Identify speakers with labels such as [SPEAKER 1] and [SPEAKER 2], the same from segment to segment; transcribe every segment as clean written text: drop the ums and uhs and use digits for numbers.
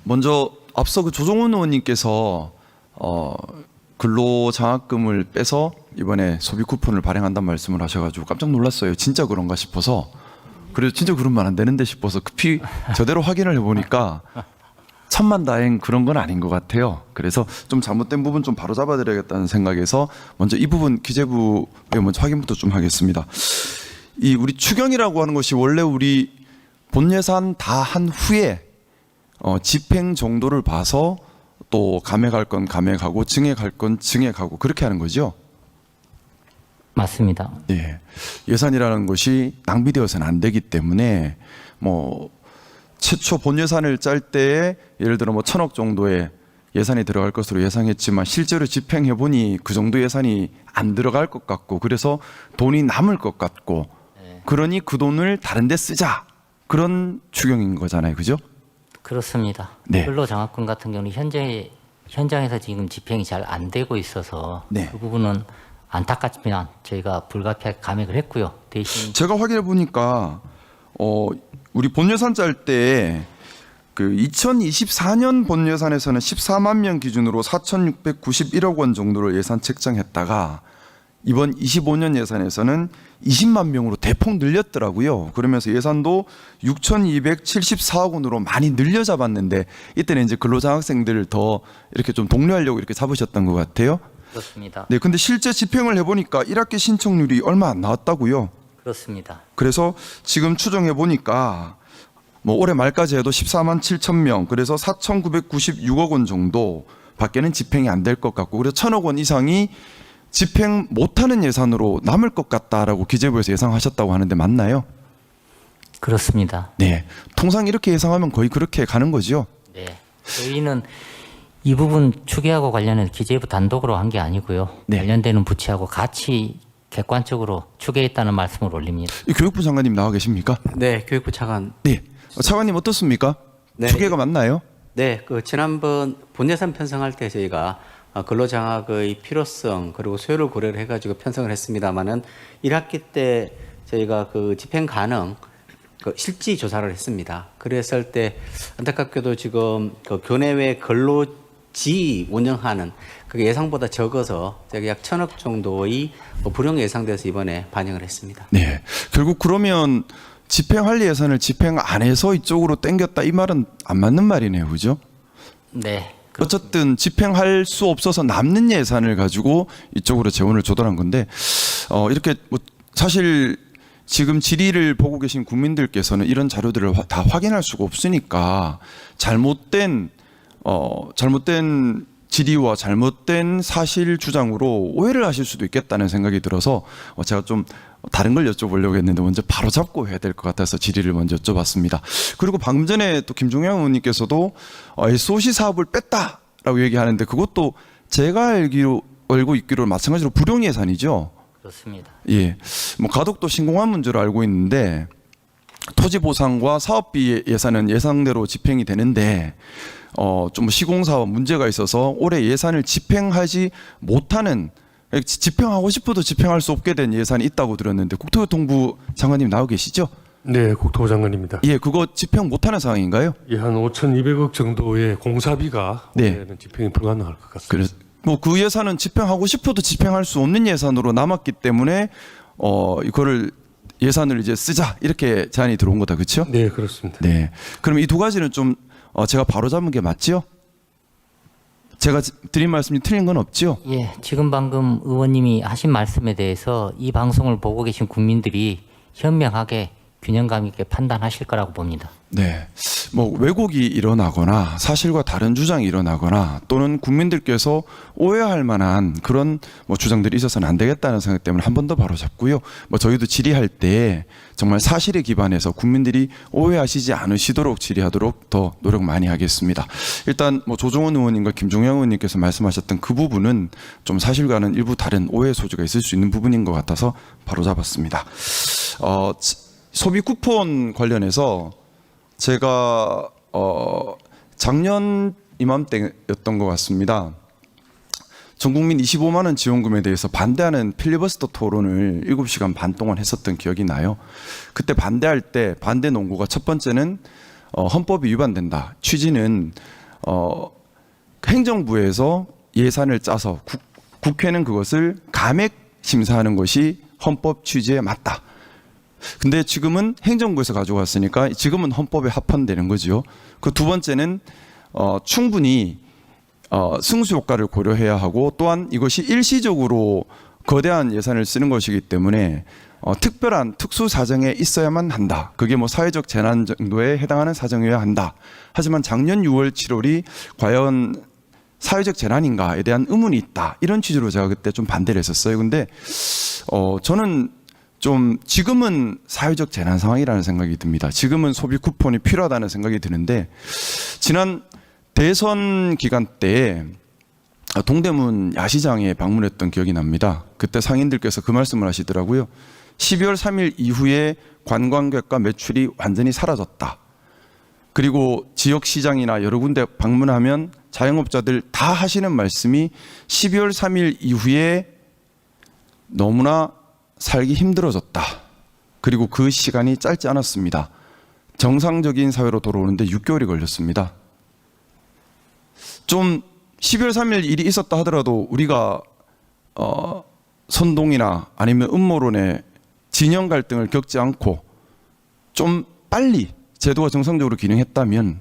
[SPEAKER 1] 먼저 앞서 그 조정훈 의원님께서 근로장학금을 빼서 이번에 소비 쿠폰을 발행한다는 말씀을 하셔가지고 깜짝 놀랐어요. 진짜 그런가 싶어서. 그래서 진짜 그러면 안 되는데 싶어서 급히 저대로 확인을 해보니까 천만다행 그런 건 아닌 것 같아요. 그래서 좀 잘못된 부분 좀 바로 잡아드려야겠다는 생각에서 먼저 이 부분 기재부에 먼저 확인부터 좀 하겠습니다. 이 우리 추경이라고 하는 것이 원래 우리 본 예산 다 한 후에 집행 정도를 봐서 또 감액할 건 감액하고 증액할 건 증액하고 그렇게 하는 거죠.
[SPEAKER 2] 맞습니다.
[SPEAKER 1] 예. 예산이라는 것이 낭비되어서는 안 되기 때문에 뭐 최초 본 예산을 짤 때에 예를 들어 뭐 1,000억 정도의 예산이 들어갈 것으로 예상했지만 실제로 집행해 보니 그 정도 예산이 안 들어갈 것 같고 그래서 돈이 남을 것 같고 그러니 그 돈을 다른 데 쓰자. 그런 추경인 거잖아요. 그죠?
[SPEAKER 2] 그렇습니다.
[SPEAKER 1] 네.
[SPEAKER 2] 근로장학금 같은 경우는 현장에서 지금 집행이 잘 안 되고 있어서
[SPEAKER 1] 네.
[SPEAKER 2] 그 부분은 안타깝지만 저희가 불가피하게 감액을 했고요. 대신
[SPEAKER 1] 제가 확인해 보니까 우리 본 예산 짤 때 그 2024년 본 예산에서는 14만 명 기준으로 4,691억 원 정도를 예산 책정했다가 이번 25년 예산에서는 20만 명으로 대폭 늘렸더라고요. 그러면서 예산도 6,274억 원으로 많이 늘려 잡았는데 이때는 이제 근로장학생들을 더 이렇게 좀 독려하려고 이렇게 잡으셨던 것 같아요.
[SPEAKER 2] 그렇습니다.
[SPEAKER 1] 네, 근데 실제 집행을 해보니까 1학기 신청률이 얼마 안 나왔다고요.
[SPEAKER 2] 그렇습니다.
[SPEAKER 1] 그래서 지금 추정해 보니까 뭐 올해 말까지 해도 14만 7천 명, 그래서 4,996억 원 정도 밖에는 집행이 안 될 것 같고, 그래서 1,000억 원 이상이 집행 못하는 예산으로 남을 것 같다라고 기재부에서 예상하셨다고 하는데 맞나요?
[SPEAKER 2] 그렇습니다.
[SPEAKER 1] 네, 통상 이렇게 예상하면 거의 그렇게 가는 거죠.
[SPEAKER 2] 네. 저희는 이 부분 추계하고 관련해서 기재부 단독으로 한 게 아니고요.
[SPEAKER 1] 네.
[SPEAKER 2] 관련되는 부처하고 같이 객관적으로 추계했다는 말씀을 올립니다.
[SPEAKER 1] 이 교육부 장관님 나와 계십니까?
[SPEAKER 3] 네, 교육부 차관.
[SPEAKER 1] 네, 차관님 어떻습니까?
[SPEAKER 3] 네.
[SPEAKER 1] 추계가 맞나요?
[SPEAKER 3] 네, 그 지난번 본예산 편성할 때 저희가 근로장학의 필요성 그리고 수요를 고려를 해가지고 편성을 했습니다만은 1학기 때 저희가 그 집행 가능 그 실지 조사를 했습니다. 그랬을 때 안타깝게도 지금 그 교내외 근로지 운영하는 그게 예상보다 적어서 저희가 약 1,000억 정도의 불용 예상돼서 이번에 반영을 했습니다.
[SPEAKER 1] 네, 결국 그러면 집행할 예산을 집행 안 해서 이쪽으로 땡겼다 이 말은 안 맞는 말이네요, 그죠?
[SPEAKER 2] 네.
[SPEAKER 1] 어쨌든 집행할 수 없어서 남는 예산을 가지고 이쪽으로 재원을 조달한 건데 이렇게 뭐 사실 지금 질의를 보고 계신 국민들께서는 이런 자료들을 다 확인할 수가 없으니까 잘못된 질의와 잘못된 사실 주장으로 오해를 하실 수도 있겠다는 생각이 들어서 제가 좀 다른 걸 여쭤보려고 했는데 먼저 바로 잡고 해야 될 것 같아서 질의를 먼저 여쭤봤습니다. 그리고 방금 전에 또 김종영 의원님께서도 SOC 사업을 뺐다라고 얘기하는데 그것도 제가 알고 있기로 마찬가지로 불용 예산이죠.
[SPEAKER 2] 그렇습니다.
[SPEAKER 1] 예, 뭐 가덕도 신공항 문제로 알고 있는데 토지 보상과 사업비 예산은 예상대로 집행이 되는데 좀 시공사업 문제가 있어서 올해 예산을 집행하지 못하는 집행하고 싶어도 집행할 수 없게 된 예산이 있다고 들었는데 국토교통부 장관님 나오 계시죠?
[SPEAKER 4] 네, 국토부 장관입니다.
[SPEAKER 1] 예, 그거 집행 못하는 상황인가요?
[SPEAKER 4] 예, 한 5,200억 정도의 공사비가
[SPEAKER 1] 네.
[SPEAKER 4] 올해는 집행이 불가능할 것 같습니다.
[SPEAKER 1] 그래서 뭐 그 예산은 집행하고 싶어도 집행할 수 없는 예산으로 남았기 때문에 이거를 예산을 이제 쓰자 이렇게 제안이 들어온 거다, 그렇죠?
[SPEAKER 4] 네, 그렇습니다.
[SPEAKER 1] 네. 그럼 이 두 가지는 좀 제가 바로 잡은 게 맞지요? 제가 드린 말씀이 틀린 건 없지요?
[SPEAKER 2] 예, 지금 방금 의원님이 하신 말씀에 대해서 이 방송을 보고 계신 국민들이 현명하게 균형감 있게 판단하실 거라고 봅니다.
[SPEAKER 1] 네. 뭐 왜곡이 일어나거나 사실과 다른 주장이 일어나거나 또는 국민들께서 오해할 만한 그런 뭐 주장들이 있어서는 안 되겠다는 생각 때문에 한 번 더 바로 잡고요. 뭐 저희도 질의할 때 정말 사실에 기반해서 국민들이 오해하시지 않으시도록 질의하도록 더 노력 많이 하겠습니다. 일단 뭐 조정훈 의원님과 김종영 의원님께서 말씀하셨던 그 부분은 좀 사실과는 일부 다른 오해 소지가 있을 수 있는 부분인 것 같아서 바로 잡았습니다. 소비 쿠폰 관련해서 제가 작년 이맘때였던 것 같습니다. 전국민 25만 원 지원금에 대해서 반대하는 필리버스터 토론을 7시간 반 동안 했었던 기억이 나요. 그때 반대할 때 반대 논구가 첫 번째는 헌법이 위반된다. 취지는 행정부에서 예산을 짜서 국회는 그것을 감액 심사하는 것이 헌법 취지에 맞다. 근데 지금은 행정부에서 가져갔으니까 지금은 헌법에 합헌되는 거죠. 그 두 번째는 충분히 승수 효과를 고려해야 하고 또한 이것이 일시적으로 거대한 예산을 쓰는 것이기 때문에 특별한 특수 사정에 있어야만 한다. 그게 뭐 사회적 재난 정도에 해당하는 사정이어야 한다. 하지만 작년 6월, 7월이 과연 사회적 재난인가에 대한 의문이 있다. 이런 취지로 제가 그때 좀 반대를 했었어요. 근데 저는 좀 지금은 사회적 재난 상황이라는 생각이 듭니다. 지금은 소비 쿠폰이 필요하다는 생각이 드는데 지난 대선 기간 때 동대문 야시장에 방문했던 기억이 납니다. 그때 상인들께서 그 말씀을 하시더라고요. 12월 3일 이후에 관광객과 매출이 완전히 사라졌다. 그리고 지역시장이나 여러 군데 방문하면 자영업자들 다 하시는 말씀이 12월 3일 이후에 너무나 살기 힘들어졌다. 그리고 그 시간이 짧지 않았습니다. 정상적인 사회로 돌아오는데 6개월이 걸렸습니다. 좀 12월 3일 일이 있었다 하더라도 우리가 선동이나 아니면 음모론의 진영 갈등을 겪지 않고 좀 빨리 제도가 정상적으로 기능했다면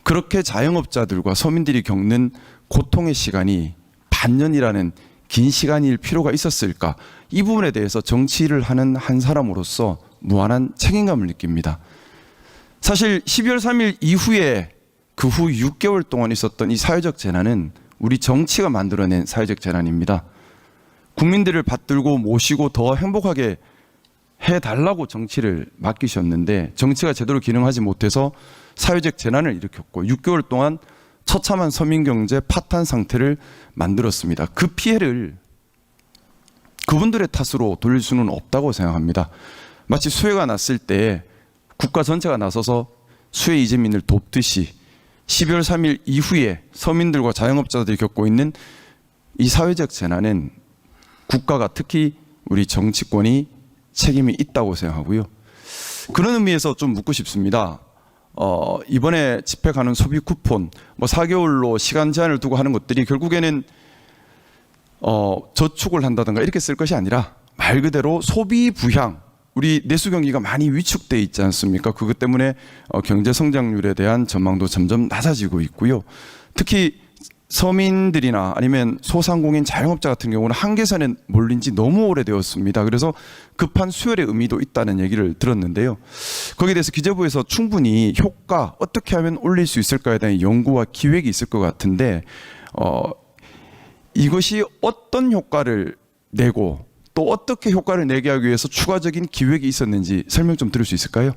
[SPEAKER 1] 그렇게 자영업자들과 서민들이 겪는 고통의 시간이 반년이라는 긴 시간일 필요가 있었을까? 이 부분에 대해서 정치를 하는 한 사람으로서 무한한 책임감을 느낍니다. 사실 12월 3일 이후에 그 후 6개월 동안 있었던 이 사회적 재난은 우리 정치가 만들어낸 사회적 재난입니다. 국민들을 받들고 모시고 더 행복하게 해달라고 정치를 맡기셨는데 정치가 제대로 기능하지 못해서 사회적 재난을 일으켰고 6개월 동안 처참한 서민경제 파탄 상태를 만들었습니다. 그 피해를 그분들의 탓으로 돌릴 수는 없다고 생각합니다. 마치 수해가 났을 때 국가 전체가 나서서 수해 이재민을 돕듯이 12월 3일 이후에 서민들과 자영업자들이 겪고 있는 이 사회적 재난은 국가가 특히 우리 정치권이 책임이 있다고 생각하고요. 그런 의미에서 좀 묻고 싶습니다. 이번에 집행하는 소비 쿠폰, 뭐 4개월로 시간 제한을 두고 하는 것들이 결국에는 저축을 한다든가 이렇게 쓸 것이 아니라 말 그대로 소비 부향, 우리 내수 경기가 많이 위축돼 있지 않습니까? 그것 때문에 경제 성장률에 대한 전망도 점점 낮아지고 있고요. 특히 서민들이나 아니면 소상공인 자영업자 같은 경우는 한계선에 몰린 지 너무 오래되었습니다. 그래서 급한 수혈의 의미도 있다는 얘기를 들었는데요. 거기에 대해서 기재부에서 충분히 효과 어떻게 하면 올릴 수 있을까에 대한 연구와 기획이 있을 것 같은데 이것이 어떤 효과를 내고 또 어떻게 효과를 내게 하기 위해서 추가적인 기획이 있었는지 설명 좀 들을 수 있을까요?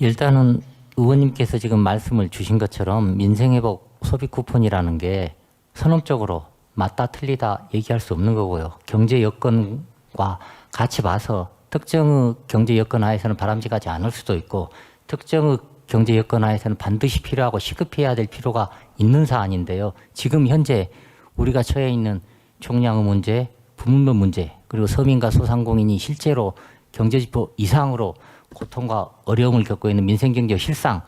[SPEAKER 2] 일단은 의원님께서 지금 말씀을 주신 것처럼 민생회복 소비 쿠폰이라는 게 선언적으로 맞다 틀리다 얘기할 수 없는 거고요. 경제 여건과 같이 봐서 특정의 경제 여건 하에서는 바람직하지 않을 수도 있고 특정의 경제 여건 하에서는 반드시 필요하고 시급해야 될 필요가 있는 사안인데요. 지금 현재 우리가 처해 있는 총량의 문제, 부문명 문제, 그리고 서민과 소상공인이 실제로 경제지표 이상으로 고통과 어려움을 겪고 있는 민생경제 실상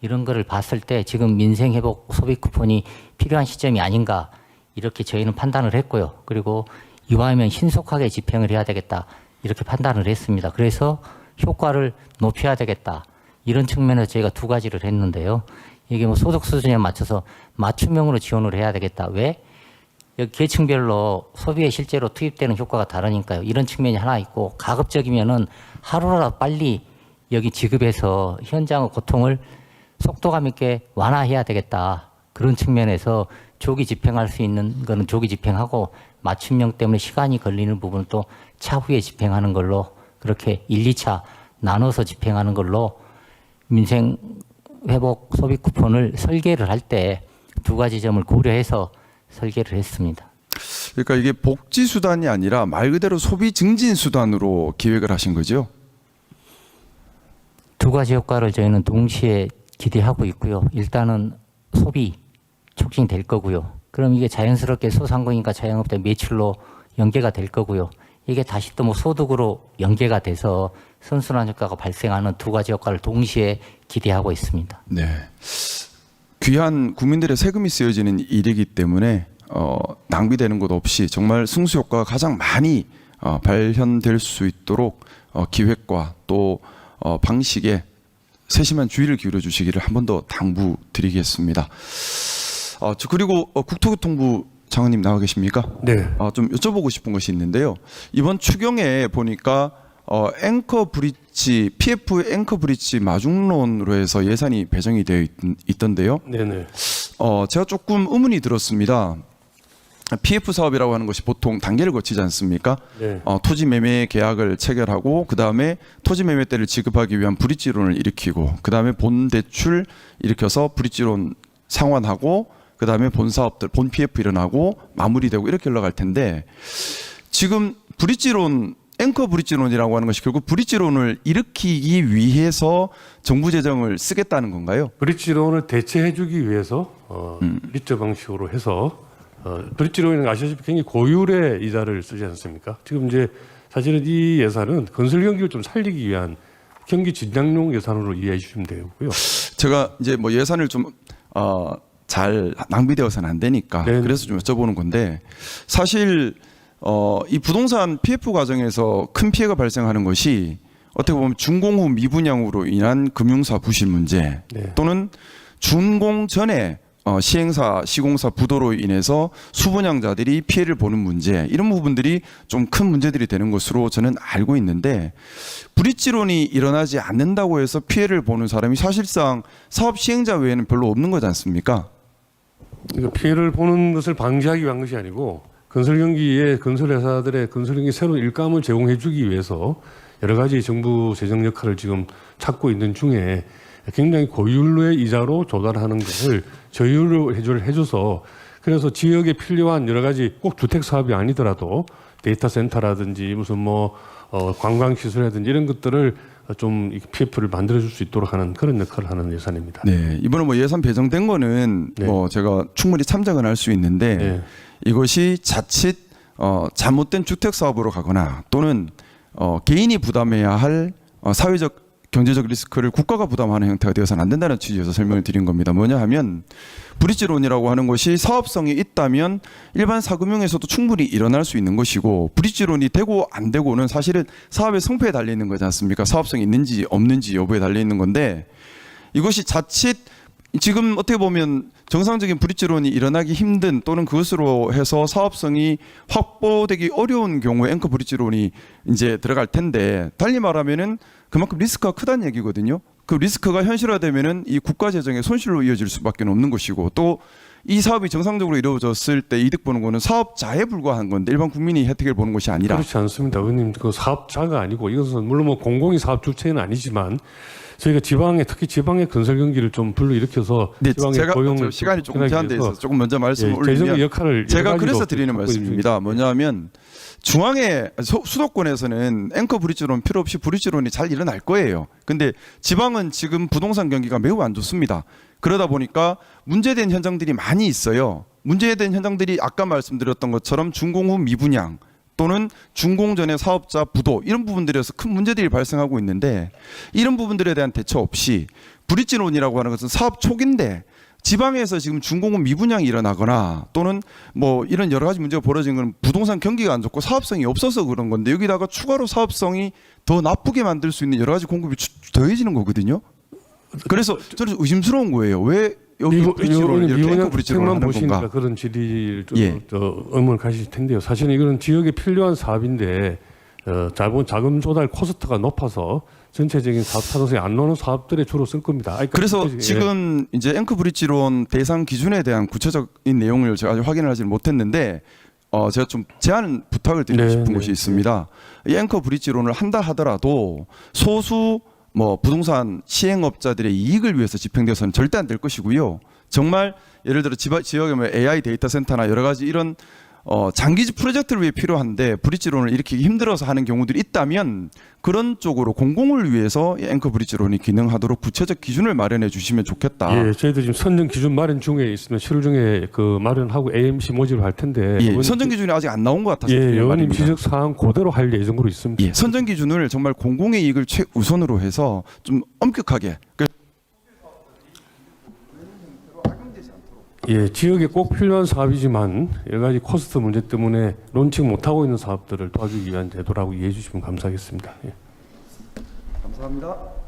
[SPEAKER 2] 이런 거를 봤을 때 지금 민생회복 소비 쿠폰이 필요한 시점이 아닌가 이렇게 저희는 판단을 했고요. 그리고 이와하면 신속하게 집행을 해야 되겠다 이렇게 판단을 했습니다. 그래서 효과를 높여야 되겠다 이런 측면에서 저희가 두 가지를 했는데요. 이게 뭐 소득 수준에 맞춰서 맞춤형으로 지원을 해야 되겠다. 왜? 여기 계층별로 소비에 실제로 투입되는 효과가 다르니까요. 이런 측면이 하나 있고 가급적이면은 하루라도 빨리 여기 지급해서 현장의 고통을 속도감 있게 완화해야 되겠다. 그런 측면에서 조기 집행할 수 있는 거는 조기 집행하고 맞춤형 때문에 시간이 걸리는 부분은 또 차후에 집행하는 걸로 그렇게 1, 2차 나눠서 집행하는 걸로 민생 회복 소비 쿠폰을 설계를 할 때 두 가지 점을 고려해서 설계를 했습니다.
[SPEAKER 1] 그러니까 이게 복지 수단이 아니라 말 그대로 소비 증진 수단으로 기획을 하신 거죠?
[SPEAKER 2] 두 가지 효과를 저희는 동시에 기대하고 있고요. 일단은 소비 촉진될 거고요. 그럼 이게 자연스럽게 소상공인과 자영업자 매출로 연계가 될 거고요. 이게 다시 또 뭐 소득으로 연계가 돼서 선순환 효과가 발생하는 두 가지 효과를 동시에 기대하고 있습니다.
[SPEAKER 1] 네. 귀한 국민들의 세금이 쓰여지는 일이기 때문에 낭비되는 것 없이 정말 승수 효과가 가장 많이 발현될 수 있도록 기획과 또 방식에 세심한 주의를 기울여 주시기를 한 번 더 당부드리겠습니다. 그리고 국토교통부 장관님 나와 계십니까?
[SPEAKER 4] 네.
[SPEAKER 1] 좀 여쭤보고 싶은 것이 있는데요. 이번 추경에 보니까 앵커 브릿지, PF 앵커 브릿지 마중론으로 해서 예산이 배정이 되어 있던데요.
[SPEAKER 4] 네네.
[SPEAKER 1] 제가 조금 의문이 들었습니다. PF 사업이라고 하는 것이 보통 단계를 거치지 않습니까?
[SPEAKER 4] 네.
[SPEAKER 1] 토지 매매 계약을 체결하고 그 다음에 토지 매매대를 지급하기 위한 브릿지론을 일으키고 그 다음에 본 대출 일으켜서 브릿지론 상환하고 그 다음에 본 사업들, 본 PF 일어나고 마무리되고 이렇게 흘러갈 텐데 지금 브릿지론, 앵커 브릿지론이라고 하는 것이 결국 브릿지론을 일으키기 위해서 정부 재정을 쓰겠다는 건가요?
[SPEAKER 4] 브릿지론을 대체해주기 위해서 리트 방식으로 해서 브릿지론은 아시다시피 굉장히 고율의 이자를 쓰지 않습니까? 지금 이제 사실은 이 예산은 건설 경기를 좀 살리기 위한 경기 진작용 예산으로 이해해 주시면 되고요.
[SPEAKER 1] 제가 이제 뭐 예산을 좀 잘 낭비되어서는 안 되니까
[SPEAKER 4] 네.
[SPEAKER 1] 그래서 좀 여쭤보는 건데 사실 이 부동산 PF 과정에서 큰 피해가 발생하는 것이 어떻게 보면 준공 후 미분양으로 인한 금융사 부실 문제
[SPEAKER 4] 네.
[SPEAKER 1] 또는 준공 전에 시행사, 시공사 부도로 인해서 수분양자들이 피해를 보는 문제 이런 부분들이 좀 큰 문제들이 되는 것으로 저는 알고 있는데 브릿지론이 일어나지 않는다고 해서 피해를 보는 사람이 사실상 사업 시행자 외에는 별로 없는 거지 않습니까?
[SPEAKER 4] 그러니까 피해를 보는 것을 방지하기 위한 것이 아니고 건설 경기에 건설 회사들의 건설 경기 새로운 일감을 제공해주기 위해서 여러 가지 정부 재정 역할을 지금 찾고 있는 중에 굉장히 고율의 이자로 조달하는 것을 저율로 해줘서 그래서 지역에 필요한 여러 가지 꼭 주택 사업이 아니더라도 데이터 센터라든지 무슨 관광 시설이라든지 이런 것들을 좀 PF를 만들어줄 수 있도록 하는 그런 역할을 하는 예산입니다.
[SPEAKER 1] 네, 이번에 뭐 예산 배정된 거는
[SPEAKER 4] 네.
[SPEAKER 1] 뭐 제가 충분히 참작은 할 수 있는데
[SPEAKER 4] 네.
[SPEAKER 1] 이것이 자칫 잘못된 주택 사업으로 가거나 또는 개인이 부담해야 할 사회적 경제적 리스크를 국가가 부담하는 형태가 되어서는 안 된다는 취지에서 설명을 드린 겁니다. 뭐냐 하면 브릿지론이라고 하는 것이 사업성이 있다면 일반 사금융에서도 충분히 일어날 수 있는 것이고 브릿지론이 되고 안 되고는 사실은 사업의 성패에 달려 있는 거지 않습니까? 사업성이 있는지 없는지 여부에 달려 있는 건데 이것이 자칫 지금 어떻게 보면 정상적인 브릿지론이 일어나기 힘든 또는 그것으로 해서 사업성이 확보되기 어려운 경우에 앵커 브릿지론이 이제 들어갈 텐데 달리 말하면은 그만큼 리스크가 크다는 얘기거든요. 그 리스크가 현실화되면은 이 국가 재정의 손실로 이어질 수밖에 없는 것이고 또 이 사업이 정상적으로 이루어졌을 때 이득 보는 거는 사업자에 불과한 건데 일반 국민이 혜택을 보는 것이 아니라
[SPEAKER 4] 그렇지 않습니다. 의원님 그 사업자가 아니고 이것은 물론 뭐 공공이 사업 주체는 아니지만 저희가 지방에 특히 지방의 건설 경기를 좀 불러일으켜서
[SPEAKER 1] 네,
[SPEAKER 4] 지방의
[SPEAKER 1] 제가
[SPEAKER 4] 고용을
[SPEAKER 1] 시간이 조금
[SPEAKER 4] 하기
[SPEAKER 1] 제한돼
[SPEAKER 4] 위해서
[SPEAKER 1] 있어서 조금 먼저 말씀을
[SPEAKER 4] 예, 재정의
[SPEAKER 1] 올리면
[SPEAKER 4] 역할을
[SPEAKER 1] 제가
[SPEAKER 4] 여러
[SPEAKER 1] 그래서
[SPEAKER 4] 가지로
[SPEAKER 1] 드리는
[SPEAKER 4] 갖고
[SPEAKER 1] 말씀입니다. 뭐냐면 중앙에 수도권에서는 앵커 브릿지론 필요 없이 브릿지론이 잘 일어날 거예요. 근데 지방은 지금 부동산 경기가 매우 안 좋습니다. 그러다 보니까 문제된 현장들이 많이 있어요. 문제된 현장들이 아까 말씀드렸던 것처럼 준공 후 미분양 또는 준공 전에 사업자 부도 이런 부분들에서 큰 문제들이 발생하고 있는데 이런 부분들에 대한 대처 없이 브릿지론이라고 하는 것은 사업 초기인데 지방에서 지금 준공 후 미분양이 일어나거나 또는 뭐 이런 여러 가지 문제가 벌어진 건 부동산 경기가 안 좋고 사업성이 없어서 그런 건데 여기다가 추가로 사업성이 더 나쁘게 만들 수 있는 여러 가지 공급이 더해지는 거거든요. 그래서 저는 의심스러운 거예요. 왜 여기 브릿지론을 이렇게 앵커 브릿지론을 하는
[SPEAKER 4] 보시니까
[SPEAKER 1] 건가?
[SPEAKER 4] 그런 질의를 좀
[SPEAKER 1] 예.
[SPEAKER 4] 의문을 가실 텐데요. 사실은 이거는 지역에 필요한 사업인데 자금 조달 코스트가 높아서 전체적인 사업 타당성이 안 나오는 사업들에 주로 쓸 겁니다.
[SPEAKER 1] 그래서
[SPEAKER 4] 예.
[SPEAKER 1] 지금 이제 앵커 브릿지론 대상 기준에 대한 구체적인 내용을 제가 아직 확인을 하지 못했는데 제가 좀 제안 부탁을 드리고
[SPEAKER 4] 네,
[SPEAKER 1] 싶은
[SPEAKER 4] 네,
[SPEAKER 1] 것이 있습니다. 이 앵커 브릿지론을 한다 하더라도 소수 부동산 시행업자들의 이익을 위해서 집행돼서는 절대 안 될 것이고요. 정말 예를 들어 지역에 AI 데이터 센터나 여러 가지 이런 장기 프로젝트를 위해 필요한데 브릿지론을 일으키기 힘들어서 하는 경우들이 있다면 그런 쪽으로 공공을 위해서 이 앵커 브릿지론이 기능하도록 구체적 기준을 마련해 주시면 좋겠다.
[SPEAKER 4] 예, 저희도 지금 선정 기준 마련 중에 있으면 7월 중에 그 마련하고 AMC 모집을 할 텐데
[SPEAKER 1] 예, 선정 기준이 아직 안 나온 것 같아서
[SPEAKER 4] 예,
[SPEAKER 1] 드리는
[SPEAKER 4] 의원님
[SPEAKER 1] 말입니다.
[SPEAKER 4] 지적 사항 그대로 할 예정으로 있습니다.
[SPEAKER 1] 예, 선정 기준을 정말 공공의 이익을 최우선으로 해서 좀 엄격하게
[SPEAKER 4] 예, 지역에 꼭 필요한 사업이지만 여러 가지 코스트 문제 때문에 론칭 못하고 있는 사업들을 도와주기 위한 제도라고 이해해 주시면 감사하겠습니다. 예.
[SPEAKER 1] 감사합니다.